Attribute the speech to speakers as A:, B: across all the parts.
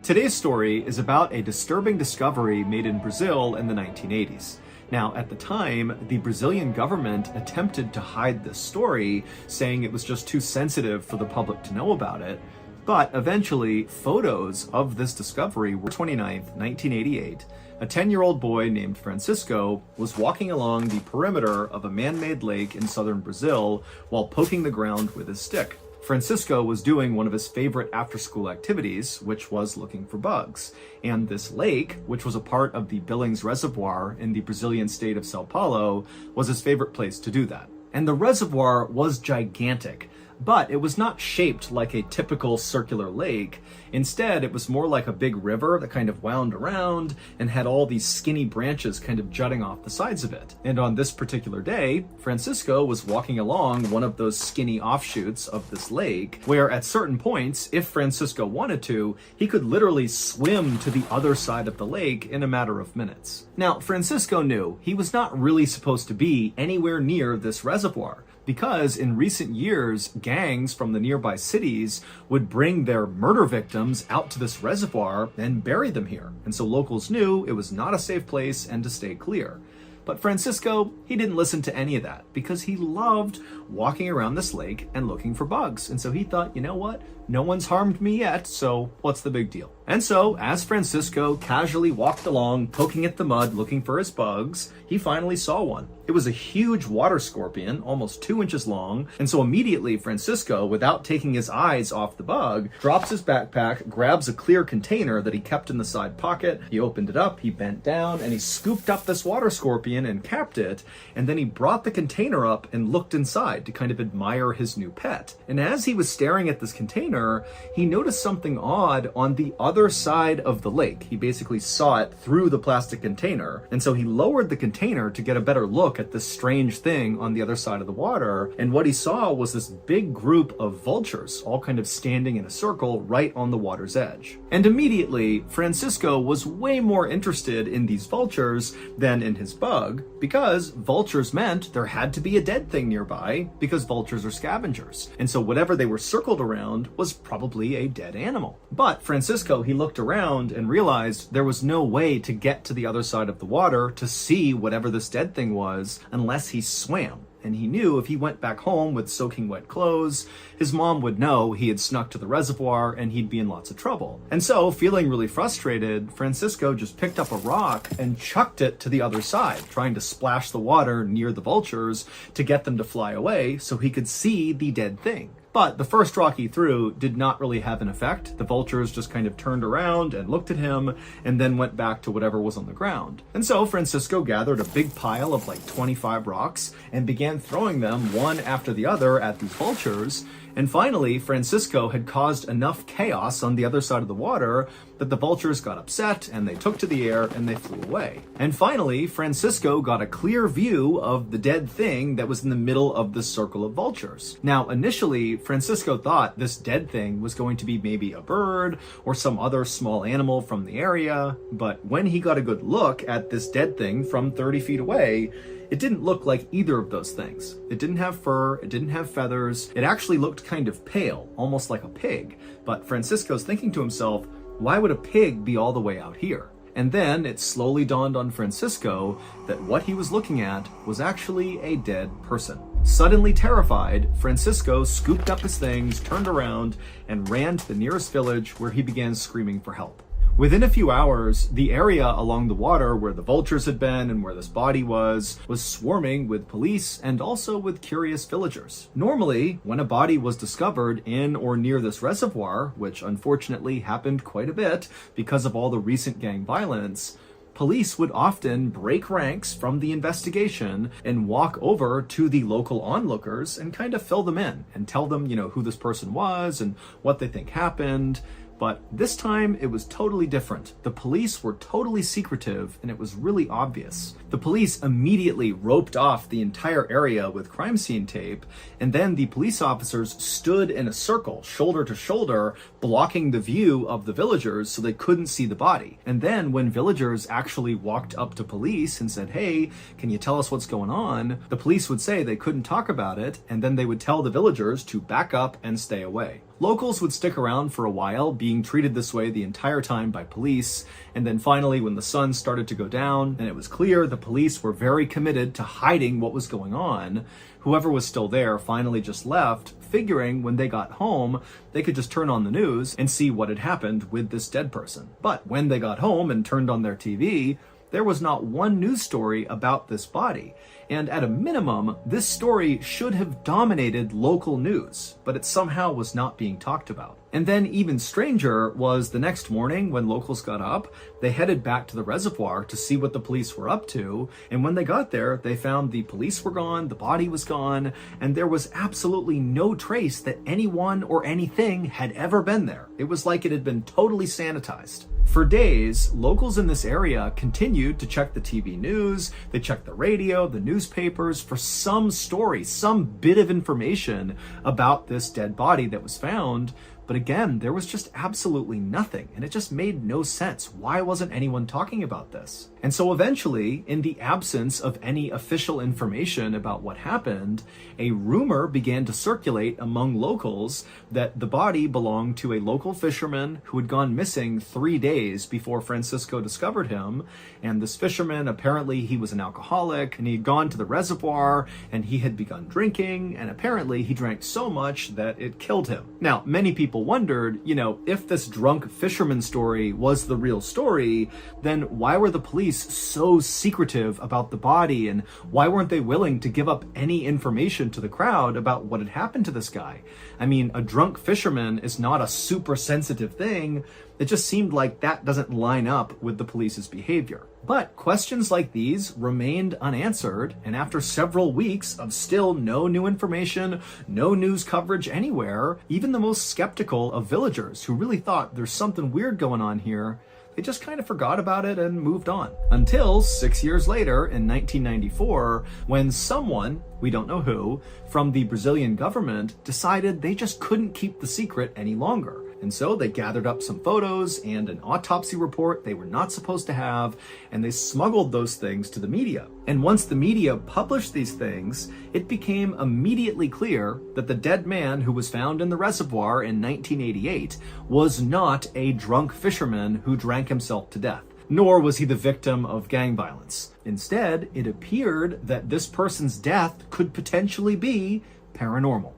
A: Today's story is about a disturbing discovery made in Brazil in the 1980s. Now, at the time, the Brazilian government attempted to hide this story, saying it was just too sensitive for the public to know about it. But eventually, photos of this discovery were 29th, 1988. A 10-year-old boy named Francisco was walking along the perimeter of a man-made lake in southern Brazil while poking the ground with his stick. Francisco was doing one of his favorite after-school activities, which was looking for bugs. And this lake, which was a part of the Billings Reservoir in the Brazilian state of Sao Paulo, was his favorite place to do that. And the reservoir was gigantic, but it was not shaped like a typical circular lake. Instead, it was more like a big river that kind of wound around and had all these skinny branches kind of jutting off the sides of it. And on this particular day, Francisco was walking along one of those skinny offshoots of this lake, where at certain points, if Francisco wanted to, he could literally swim to the other side of the lake in a matter of minutes. Now, Francisco knew he was not really supposed to be anywhere near this reservoir, because in recent years, gangs from the nearby cities would bring their murder victims out to this reservoir and bury them here. And so locals knew it was not a safe place and to stay clear. But Francisco, he didn't listen to any of that because he loved walking around this lake and looking for bugs. And so he thought, you know what? No one's harmed me yet, so what's the big deal? And so, as Francisco casually walked along, poking at the mud, looking for his bugs, he finally saw one. It was a huge water scorpion, almost 2 inches long, and so immediately Francisco, without taking his eyes off the bug, drops his backpack, grabs a clear container that he kept in the side pocket, he opened it up, he bent down, and he scooped up this water scorpion and capped it, and then he brought the container up and looked inside to kind of admire his new pet. And as he was staring at this container, he noticed something odd on the other side of the lake. He basically saw it through the plastic container, and so he lowered the container to get a better look at this strange thing on the other side of the water, and what he saw was this big group of vultures all kind of standing in a circle right on the water's edge. And immediately, Francisco was way more interested in these vultures than in his bug, because vultures meant there had to be a dead thing nearby, because vultures are scavengers. And so whatever they were circled around was probably a dead animal. But Francisco, he looked around and realized there was no way to get to the other side of the water to see whatever this dead thing was unless he swam. And he knew if he went back home with soaking wet clothes, his mom would know he had snuck to the reservoir and he'd be in lots of trouble. And so, feeling really frustrated, Francisco just picked up a rock and chucked it to the other side, trying to splash the water near the vultures to get them to fly away so he could see the dead thing. But the first rock he threw did not really have an effect. The vultures just kind of turned around and looked at him and then went back to whatever was on the ground. And so Francisco gathered a big pile of like 25 rocks and began throwing them one after the other at these vultures. And finally, Francisco had caused enough chaos on the other side of the water that the vultures got upset and they took to the air and they flew away. And finally, Francisco got a clear view of the dead thing that was in the middle of the circle of vultures. Now, initially, Francisco thought this dead thing was going to be maybe a bird or some other small animal from the area, but when he got a good look at this dead thing from 30 feet away, it didn't look like either of those things. It didn't have fur, it didn't have feathers, it actually looked kind of pale, almost like a pig. But Francisco's thinking to himself, why would a pig be all the way out here? And then it slowly dawned on Francisco that what he was looking at was actually a dead person. Suddenly terrified, Francisco scooped up his things, turned around, and ran to the nearest village where he began screaming for help. Within a few hours, the area along the water where the vultures had been and where this body was swarming with police and also with curious villagers. Normally, when a body was discovered in or near this reservoir, which unfortunately happened quite a bit because of all the recent gang violence, police would often break ranks from the investigation and walk over to the local onlookers and kind of fill them in and tell them, who this person was and what they think happened. But this time, it was totally different. The police were totally secretive, and it was really obvious. The police immediately roped off the entire area with crime scene tape, and then the police officers stood in a circle, shoulder to shoulder, blocking the view of the villagers so they couldn't see the body. And then when villagers actually walked up to police and said, "Hey, can you tell us what's going on?" the police would say they couldn't talk about it, and then they would tell the villagers to back up and stay away. Locals would stick around for a while, being treated this way the entire time by police, and then finally when the sun started to go down and it was clear the police were very committed to hiding what was going on, whoever was still there finally just left, figuring when they got home, they could just turn on the news and see what had happened with this dead person. But when they got home and turned on their TV, there was not one news story about this body. And at a minimum, this story should have dominated local news, but it somehow was not being talked about. And then even stranger was the next morning when locals got up, they headed back to the reservoir to see what the police were up to. And when they got there, they found the police were gone, the body was gone, and there was absolutely no trace that anyone or anything had ever been there. It was like it had been totally sanitized. For days, locals in this area continued to check the TV news, they checked the radio, the newspapers for some story, some bit of information about this dead body that was found. But again, there was just absolutely nothing, and it just made no sense. Why wasn't anyone talking about this? And so eventually, in the absence of any official information about what happened, a rumor began to circulate among locals that the body belonged to a local fisherman who had gone missing 3 days before Francisco discovered him. And this fisherman, apparently he was an alcoholic, and he had gone to the reservoir, and he had begun drinking, and apparently he drank so much that it killed him. Now, many people wondered, if this drunk fisherman story was the real story, then why were the police so secretive about the body, and why weren't they willing to give up any information to the crowd about what had happened to this guy? I mean, a drunk fisherman is not a super sensitive thing. It just seemed like that doesn't line up with the police's behavior. But questions like these remained unanswered, and after several weeks of still no new information, no news coverage anywhere, even the most skeptical of villagers who really thought there's something weird going on here, they just kind of forgot about it and moved on. Until 6 years later, in 1994, when someone, we don't know who, from the Brazilian government decided they just couldn't keep the secret any longer. And so they gathered up some photos and an autopsy report they were not supposed to have, and they smuggled those things to the media. And once the media published these things, it became immediately clear that the dead man who was found in the reservoir in 1988 was not a drunk fisherman who drank himself to death, nor was he the victim of gang violence. Instead, it appeared that this person's death could potentially be paranormal.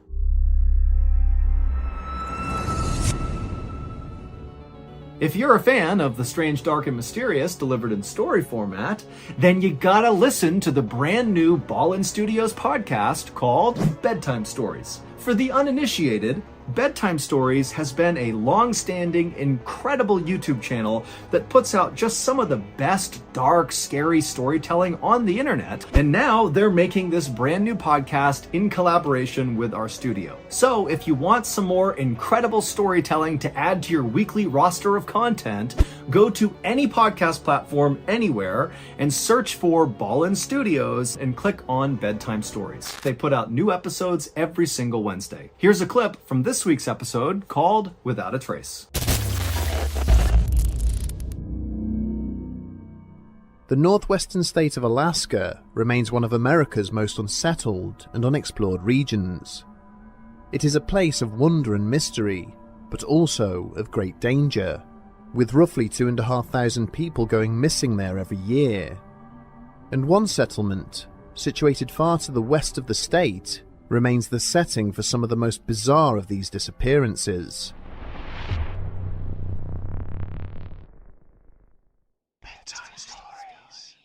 A: If you're a fan of the strange, dark, and mysterious delivered in story format, then you gotta listen to the brand new Ballin Studios podcast called Bedtime Stories. For the uninitiated, Bedtime Stories has been a long-standing, incredible YouTube channel that puts out just some of the best dark, scary storytelling on the internet, and now they're making this brand new podcast in collaboration with our studio. So if you want some more incredible storytelling to add to your weekly roster of content, go to any podcast platform anywhere and search for Ballin Studios and click on Bedtime Stories. They put out new episodes every single Wednesday. Here's a clip from this week's episode called Without a Trace.
B: The northwestern state of Alaska remains one of America's most unsettled and unexplored regions. It is a place of wonder and mystery, but also of great danger, with roughly 2,500 people going missing there every year. And one settlement, situated far to the west of the state, remains the setting for some of the most bizarre of these disappearances. Bedtime Stories.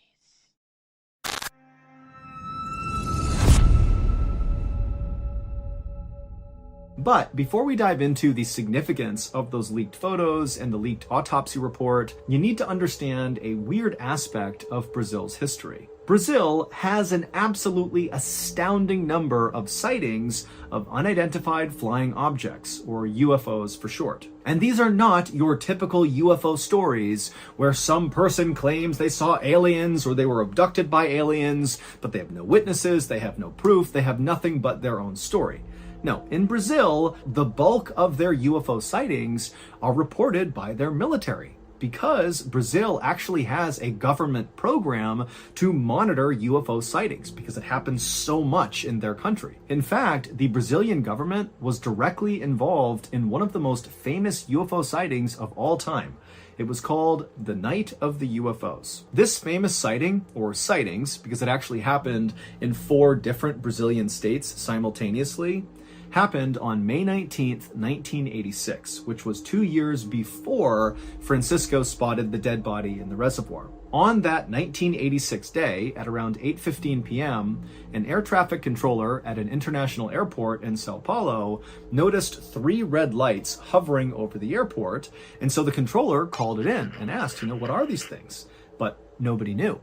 A: But before we dive into the significance of those leaked photos and the leaked autopsy report, you need to understand a weird aspect of Brazil's history. Brazil has an absolutely astounding number of sightings of unidentified flying objects, or UFOs for short. And these are not your typical UFO stories where some person claims they saw aliens or they were abducted by aliens, but they have no witnesses, they have no proof, they have nothing but their own story. No, in Brazil, the bulk of their UFO sightings are reported by their military, because Brazil actually has a government program to monitor UFO sightings because it happens so much in their country. In fact, the Brazilian government was directly involved in one of the most famous UFO sightings of all time. It was called the Night of the UFOs. This famous sighting, or sightings, because it actually happened in 4 different Brazilian states simultaneously, happened on May 19th, 1986, which was 2 years before Francisco spotted the dead body in the reservoir. On that 1986 day, at around 8:15 p.m., an air traffic controller at an international airport in Sao Paulo noticed 3 red lights hovering over the airport, and so the controller called it in and asked, what are these things? But nobody knew.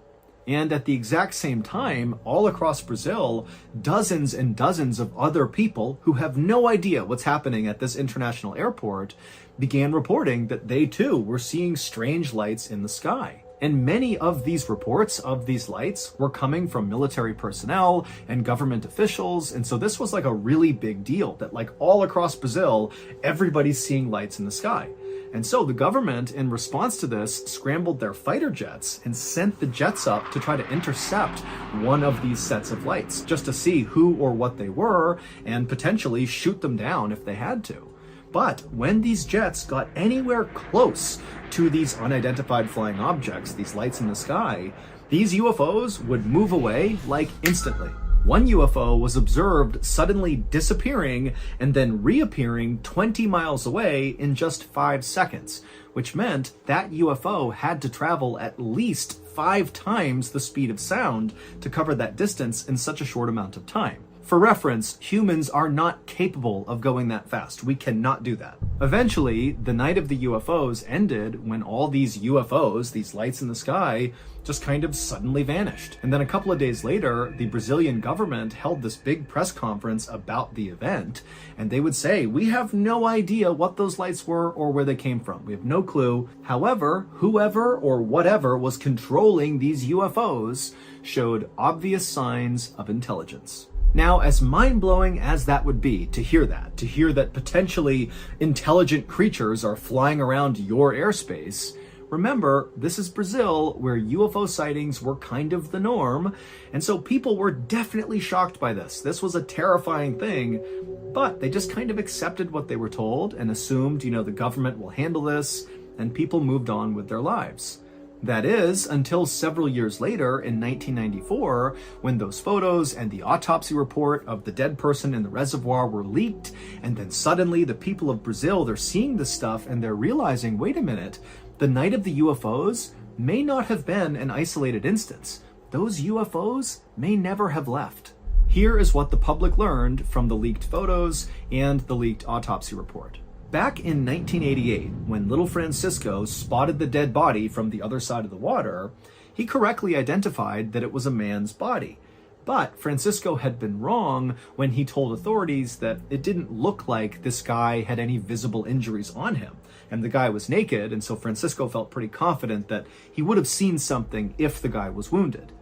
A: And at the exact same time, all across Brazil, dozens and dozens of other people who have no idea what's happening at this international airport began reporting that they too were seeing strange lights in the sky. And many of these reports of these lights were coming from military personnel and government officials. And so this was like a really big deal that all across Brazil, everybody's seeing lights in the sky. And so the government, in response to this, scrambled their fighter jets and sent the jets up to try to intercept one of these sets of lights, just to see who or what they were and potentially shoot them down if they had to. But when these jets got anywhere close to these unidentified flying objects, these lights in the sky, these UFOs would move away instantly. One UFO was observed suddenly disappearing and then reappearing 20 miles away in just 5 seconds, which meant that UFO had to travel at least 5 times the speed of sound to cover that distance in such a short amount of time. For reference, humans are not capable of going that fast. We cannot do that. Eventually, the Night of the UFOs ended when all these UFOs, these lights in the sky, just kind of suddenly vanished. And then a couple of days later, the Brazilian government held this big press conference about the event, and they would say, we have no idea what those lights were or where they came from. We have no clue. However, whoever or whatever was controlling these UFOs showed obvious signs of intelligence. Now, as mind-blowing as that would be to hear that potentially intelligent creatures are flying around your airspace, remember, this is Brazil, where UFO sightings were kind of the norm, and so people were definitely shocked by this. This was a terrifying thing, but they just kind of accepted what they were told and assumed, the government will handle this, and people moved on with their lives. That is, until several years later in 1994, when those photos and the autopsy report of the dead person in the reservoir were leaked, and then suddenly the people of Brazil, they're seeing this stuff and they're realizing, wait a minute, the Night of the UFOs may not have been an isolated instance. Those UFOs may never have left. Here is what the public learned from the leaked photos and the leaked autopsy report. Back in 1988, when little Francisco spotted the dead body from the other side of the water, he correctly identified that it was a man's body. But Francisco had been wrong when he told authorities that it didn't look like this guy had any visible injuries on him. And the guy was naked, and so Francisco felt pretty confident that he would have seen something if the guy was wounded.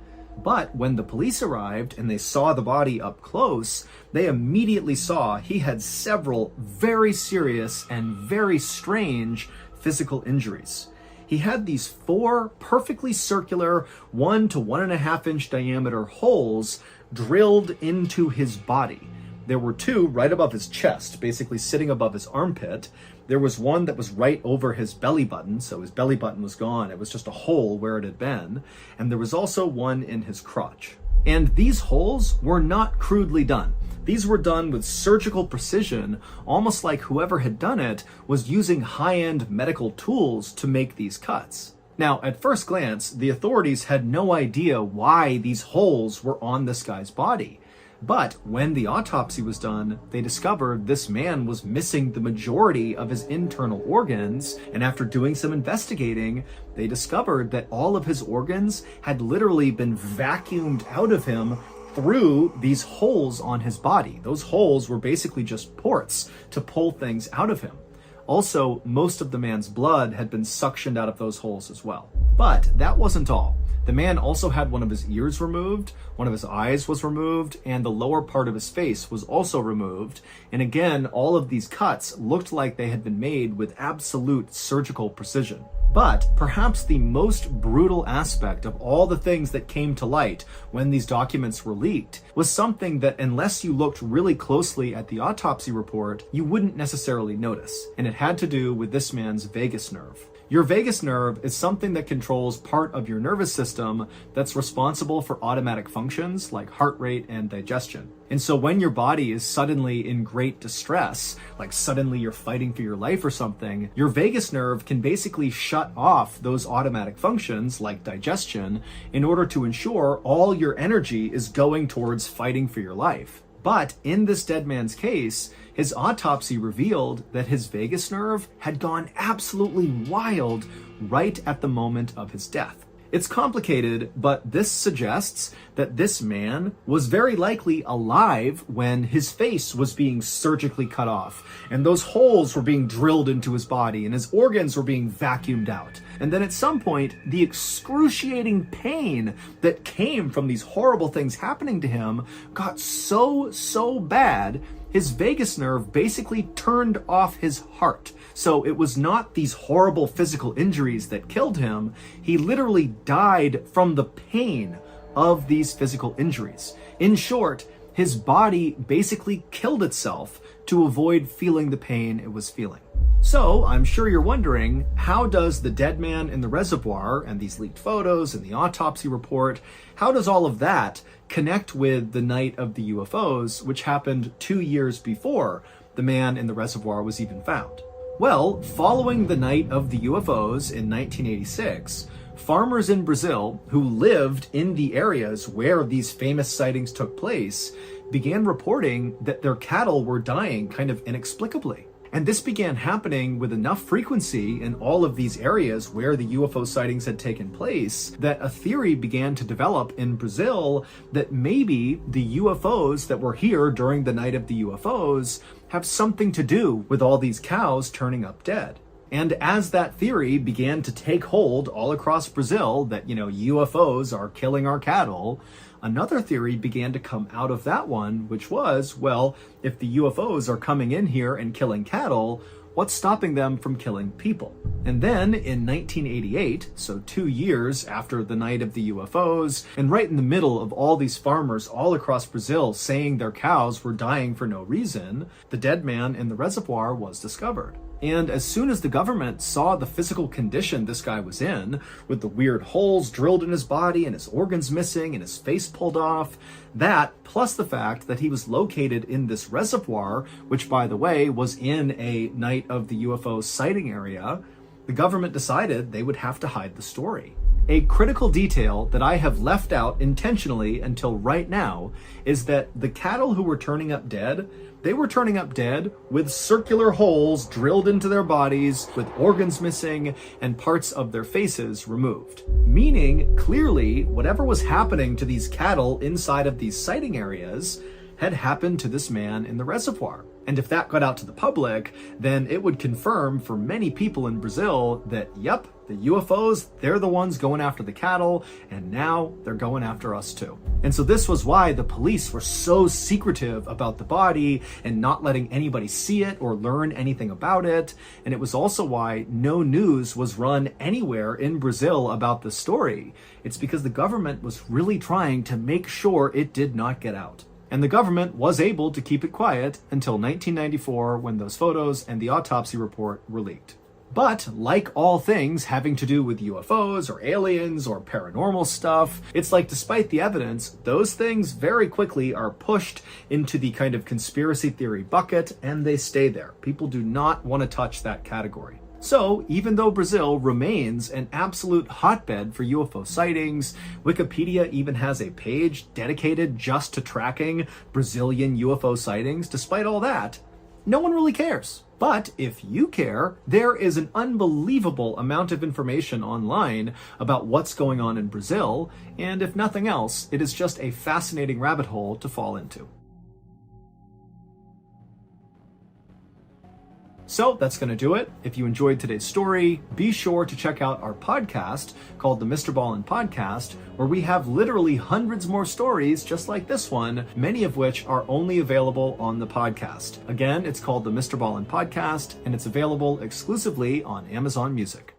A: But when the police arrived and they saw the body up close, they immediately saw he had several very serious and very strange physical injuries. He had these 4 perfectly circular 1 to 1.5 inch diameter holes drilled into his body. There were 2 right above his chest, basically sitting above his armpit. There was one that was right over his belly button, so his belly button was gone. It was just a hole where it had been. And there was also one in his crotch. And these holes were not crudely done. These were done with surgical precision, almost like whoever had done it was using high-end medical tools to make these cuts. Now, at first glance, the authorities had no idea why these holes were on this guy's body. But when the autopsy was done, they discovered this man was missing the majority of his internal organs, and after doing some investigating, they discovered that all of his organs had literally been vacuumed out of him through these holes on his body. Those holes were basically just ports to pull things out of him. Also, most of the man's blood had been suctioned out of those holes as well. But that wasn't all. The man also had one of his ears removed, one of his eyes was removed, and the lower part of his face was also removed. And again, all of these cuts looked like they had been made with absolute surgical precision. But perhaps the most brutal aspect of all the things that came to light when these documents were leaked was something that, unless you looked really closely at the autopsy report, you wouldn't necessarily notice. And it had to do with this man's vagus nerve. Your vagus nerve is something that controls part of your nervous system that's responsible for automatic functions like heart rate and digestion. And so when your body is suddenly in great distress, like suddenly you're fighting for your life or something, your vagus nerve can basically shut off those automatic functions like digestion in order to ensure all your energy is going towards fighting for your life. But in this dead man's case, his autopsy revealed that his vagus nerve had gone absolutely wild right at the moment of his death. It's complicated, but this suggests that this man was very likely alive when his face was being surgically cut off, and those holes were being drilled into his body, and his organs were being vacuumed out. And then at some point, the excruciating pain that came from these horrible things happening to him got so bad, his vagus nerve basically turned off his heart. So it was not these horrible physical injuries that killed him. He literally died from the pain of these physical injuries. In short, his body basically killed itself to avoid feeling the pain it was feeling. So I'm sure you're wondering, how does the dead man in the reservoir and these leaked photos and the autopsy report, how does all of that connect with the night of the UFOs, which happened 2 years before the man in the reservoir was even found? Well, following the night of the UFOs in 1986, farmers in Brazil who lived in the areas where these famous sightings took place began reporting that their cattle were dying kind of inexplicably. And this began happening with enough frequency in all of these areas where the UFO sightings had taken place that a theory began to develop in Brazil that maybe the UFOs that were here during the night of the UFOs have something to do with all these cows turning up dead. And as that theory began to take hold all across Brazil, that, UFOs are killing our cattle, another theory began to come out of that one, which was, well, if the UFOs are coming in here and killing cattle, what's stopping them from killing people? And then in 1988, so 2 years after the night of the UFOs, and right in the middle of all these farmers all across Brazil saying their cows were dying for no reason, the dead man in the reservoir was discovered. And as soon as the government saw the physical condition this guy was in, with the weird holes drilled in his body and his organs missing and his face pulled off, that, plus the fact that he was located in this reservoir, which by the way was in a night of the UFO sighting area, the government decided they would have to hide the story. A critical detail that I have left out intentionally until right now is that the cattle who were turning up dead, they were turning up dead with circular holes drilled into their bodies, with organs missing and parts of their faces removed. Meaning, clearly, whatever was happening to these cattle inside of these sighting areas had happened to this man in the reservoir. And if that got out to the public, then it would confirm for many people in Brazil that, yep, the UFOs, they're the ones going after the cattle, and now they're going after us too. And so this was why the police were so secretive about the body and not letting anybody see it or learn anything about it. And it was also why no news was run anywhere in Brazil about the story. It's because the government was really trying to make sure it did not get out. And the government was able to keep it quiet until 1994, when those photos and the autopsy report were leaked. But like all things having to do with UFOs or aliens or paranormal stuff, it's like despite the evidence, those things very quickly are pushed into the kind of conspiracy theory bucket and they stay there. People do not want to touch that category. So, even though Brazil remains an absolute hotbed for UFO sightings, Wikipedia even has a page dedicated just to tracking Brazilian UFO sightings, despite all that, no one really cares. But if you care, there is an unbelievable amount of information online about what's going on in Brazil, and if nothing else, it is just a fascinating rabbit hole to fall into. So that's going to do it. If you enjoyed today's story, be sure to check out our podcast called the Mr. Ballin Podcast, where we have literally hundreds more stories just like this one, many of which are only available on the podcast. Again, it's called the Mr. Ballin Podcast, and it's available exclusively on Amazon Music.